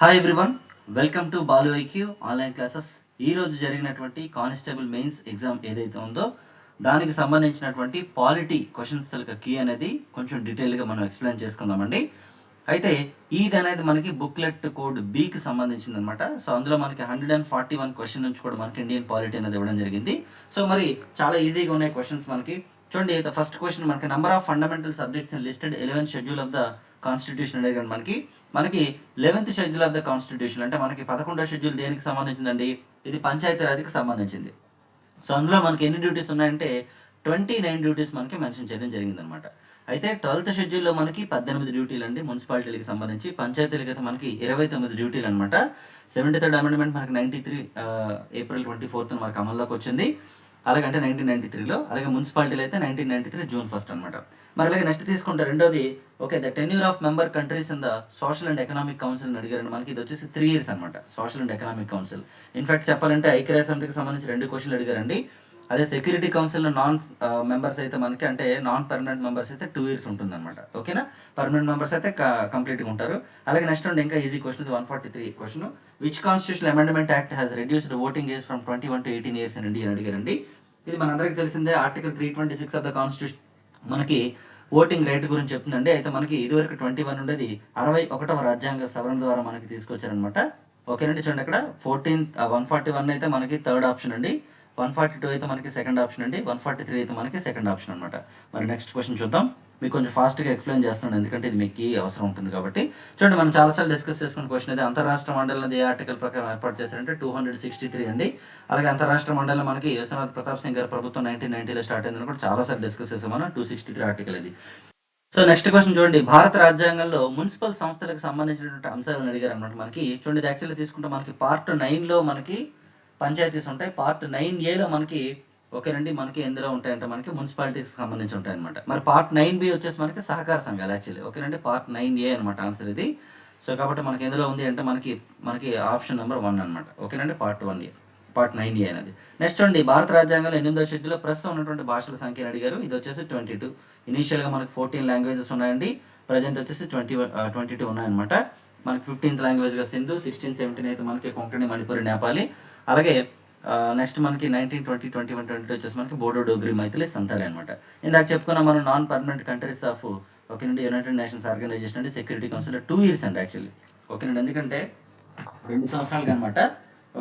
Hi everyone, welcome to Balu IQ online classes. ఈ రోజు జరిగినటువంటి కానిస్టేబుల్ మెయిన్స్ ఎగ్జామ్ ఏదైతే ఉందో దానికి సంబంధించినటువంటి పాలిటీ క్వశ్చన్స్ తలక కీ అనేది కొంచెం డీటెయిల్గా మనం ఎక్స్ప్లెయిన్ చేసుకుందామండి. అయితే ఇది అనేది మనకి బుక్లెట్ కోడ్ బికి సంబంధించింది అనమాట. సో అందులో మనకి 141 క్వశ్చన్ నుంచి కూడా మనకి ఇండియన్ పాలిటీ అనేది ఇవ్వడం జరిగింది. సో మరి చాలా ఈజీగా ఉన్నాయి క్వశ్చన్స్ మనకి. చూడండి, ఫస్ట్ క్వశ్చన్ మనకి number of fundamental subjects listed 11th schedule of the constitution అడిగాడు మనకి 11th schedule of the constitution అంటే మనకి 11వ షెడ్యూల్ దేనికి సంబంధించిందండి? ఇది పంచాయతీరాజ్కి సంబంధించింది. సో అందులో మనకి ఎన్ని డ్యూటీస్ ఉన్నాయంటే 29 డ్యూటీస్ మనకి మెన్షన్ చేయడం జరిగింది అనమాట. అయితే 12th షెడ్యూల్లో మనకి 18 డ్యూటీలు అండి మున్సిపాలిటీలకు సంబంధించి. పంచాయతీలకు అయితే మనకి 29 డ్యూటీలు అనమాట. 73rd అమెండ్మెంట్ మనకి 93 ఏప్రిల్ 24th మనకి అమల్లోకి వచ్చింది. అలాగే అంటే 1993లో. అలాగే మున్సిపాలిటీలు అయితే 1993 జూన్ 1 అనమాట. మరి అలాగే నెక్స్ట్ తీసుకుంటే రెండోది the tenure of member countries in the social and economic council అడిగారండి మనకి. ఇది వచ్చేసి 3 years అనమాట, social and economic council. In fact చెప్పాలంటే ఐక్యరాజ్య సమితికి సంబంధించి 2 క్వశ్చన్లు అడిగారండి. అదే సెక్యూరిటీ కౌన్సిల్లో నాన్ మెంబర్స్ అయితే మనకి అంటే నాన్ పర్మనెంట్ మెంబర్స్ అయితే 2 years ఉంటుంది అనమాట. ఓకేనా? పర్మనెంట్ మెంబర్స్ అయితే కంప్లీట్గా ఉంటారు. అలాగే నెక్స్ట్ ఉండే ఇంకా easy question 143 question. Which constitutional amendment act has reduced voting age from 21 to 18 years in India అని అడిగారండి. ఇది మనందరికీ తెలిసిందే. ఆర్టికల్ 326 ఆఫ్ ద కాన్స్టిట్యూషన్ మనకి ఓటింగ్ రైట్ గురించి చెప్తుందండి. అయితే మనకి ఇదివరకు 21 ఉండేది 61వ రాజ్యాంగ సవరణ ద్వారా మనకి తీసుకొచ్చారనమాట. ఓకేనండి. చూడండి, అక్కడ 141 అయితే మనకి థర్డ్ ఆప్షన్ అండి, 142 అయితే మనకి సెకండ్ ఆప్షన్ అండి, 143 అయితే మనకి సెకండ్ ఆప్షన్ అనమాట. మరి నెక్స్ట్ క్వశ్చన్ చూద్దాం. మీకు కొంచెం ఫాస్ట్గా ఎక్స్ప్లెయిన్ చేస్తున్నాను ఎందుకంటే ఇది మీకు అవసరం ఉంటుంది కాబట్టి. చూడండి, మనం చాలాసార్లు డిస్కస్ చేసుకున్న క్వశ్చన్ ఇది. అంతరాష్ట్ర మండలిని ఏ ఆర్టికల్ ప్రకారం ఏర్పాటు చేశారంటే 263 అండి. అలాగే అంతరాష్ట్ర మండలి మనకి విశ్వనాథ్ ప్రతాప్ సింగ్ గారి ప్రభుత్వం 1990లో స్టార్ట్ అయిందని కూడా చాలాసార్లు డిస్కస్ చేసాం మనం. 263 ఆర్టికల్ ఇది. సో నెక్స్ట్ క్వశ్చన్ చూడండి, భారత రాజ్యాంగంలో మున్సిపల్ సంస్థలకు సంబంధించినటువంటి అంశాలను అడిగారు అనమాట మనకి. చూడండి, ఇది యాక్చువల్లీ తీసుకుంటే మనకి పార్ట్ 9లో మనకి పంచాయతీస్ ఉంటాయి, పార్ట్ 9A మనకి ఓకేనండి మనకి ఎందులో ఉంటాయంటే మనకి మున్సిపాలిటీకి సంబంధించి ఉంటాయి అనమాట. మరి పార్ట్ 9B వచ్చేసి మనకి సహకార సంఘాలు యాక్చువల్లీ. ఓకేనండి, పార్ట్ 9A అనమాట ఆన్సర్ ఇది. సో కాబట్టి మనకి ఎందులో ఉంది అంటే మనకి ఆప్షన్ నెంబర్ 1 అనమాట. ఓకేనండి, పార్ట్ 9A అనేది. నెక్స్ట్ అండి, భారత రాజ్యాంగంలో 8వ షెడ్యూల్లో ప్రస్తుతం ఉన్నటువంటి భాషల సంఖ్యను అడిగారు. ఇది వచ్చేసి 22. ఇనీషియల్గా మనకి 14 లాంగ్వేజెస్ ఉన్నాయండి. ప్రజెంట్ వచ్చేసి 22 ఉన్నాయన్నమాట. మనకి 15th లాంగ్వేజ్గా సింధు, 16, 17 అయితే మనకి కొంకణి, మణిపురి, నేపాలి. అలాగే నెక్స్ట్ మనకి 19, 20, 21, 22 వచ్చేసి మనకి బోడో, డోగ్రి, మైథిలి, సంతాలి అనమాట. ఇందాక చెప్పుకున్నాం మనం నాన్ పర్మనెంట్ కంట్రీస్ ఆఫ్ ఓకేనండి యునైటెడ్ నేషన్స్ ఆర్గనైజేషన్ అండి. సెక్యూరిటీ కౌన్సిల్ 2 years అండి యాక్చువల్లీ. ఓకేనండి, ఎందుకంటే 2 సంవత్సరాలుగా అనమాట.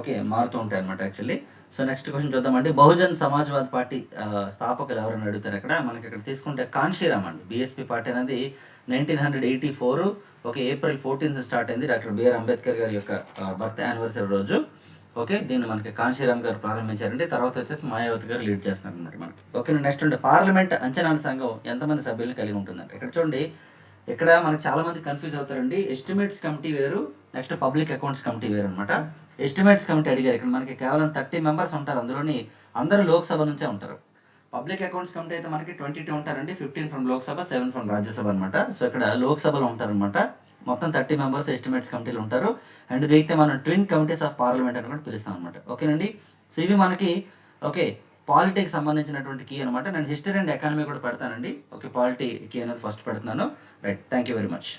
ఓకే, మారుతూ ఉంటాయి అనమాట యాక్చువల్లీ. సో నెక్స్ట్ క్వశ్చన్ చూద్దామండి. బహుజన్ సమాజ్వాద్ పార్టీ స్థాపకులు ఎవరైనా అడుగుతారు అక్కడ మనకి. ఇక్కడ తీసుకుంటే కాన్షీరామ్ అండి. బీఎస్పీ పార్టీ అనేది 1984 ఏప్రిల్ 14th స్టార్ట్ అయింది. డాక్టర్ బిఆర్ అంబేద్కర్ గారి యొక్క బర్త్ యానివర్సరీ రోజు. ఓకే, దీన్ని మనకి కాన్షీరామ్ గారు ప్రారంభించారండి. తర్వాత వచ్చేసి మాయావతి గారు లీడ్ చేస్తున్నారు అనమాట మనకి. ఓకే, నెక్స్ట్ ఉంటే పార్లమెంట్ అంచనాల సంఘం ఎంతమంది సభ్యులను కలిగి ఉంటుందంటే ఇక్కడ చూడండి, ఇక్కడ మనకి చాలా మంది కన్ఫ్యూజ్ అవుతారండి. ఎస్టిమేట్స్ కమిటీ వేరు, నెక్స్ట్ పబ్లిక్ అకౌంట్స్ కమిటీ వేరు అనమాట. ఎస్టిమేట్స్ కమిటీ అడిగారు. ఇక్కడ మనకి కేవలం 30 members ఉంటారు. అందులోని అందరూ లోక్సభ నుంచే ఉంటారు. పబ్లిక్ అకౌంట్స్ కమిటీ అయితే మనకి 22 ఉంటారండి. 15 ఫ్రమ్ లోక్సభ, 7 ఫ్రమ్ రాజ్యసభ అనమాట. సో ఇక్కడ లోక్సభలో ఉంటారనమాట. మొత్తం 30 members ఎస్టిమేట్స్ కమిటీలు ఉంటారు. అండ్ వీటిని మనం ట్విన్ కమిటీస్ ఆఫ్ పార్లమెంట్ అని కూడా పిలుస్తాం అనమాట. ఓకేనండి. సో ఇవి మనకి పాలిటీకి సంబంధించినటువంటి కీ అనమాట. నేను హిస్టరీ అండ్ ఎకానమీ కూడా పెడతానండి. ఓకే, పాలిటీ కీ అనేది ఫస్ట్ పెడుతున్నాను. Right, thank you very much.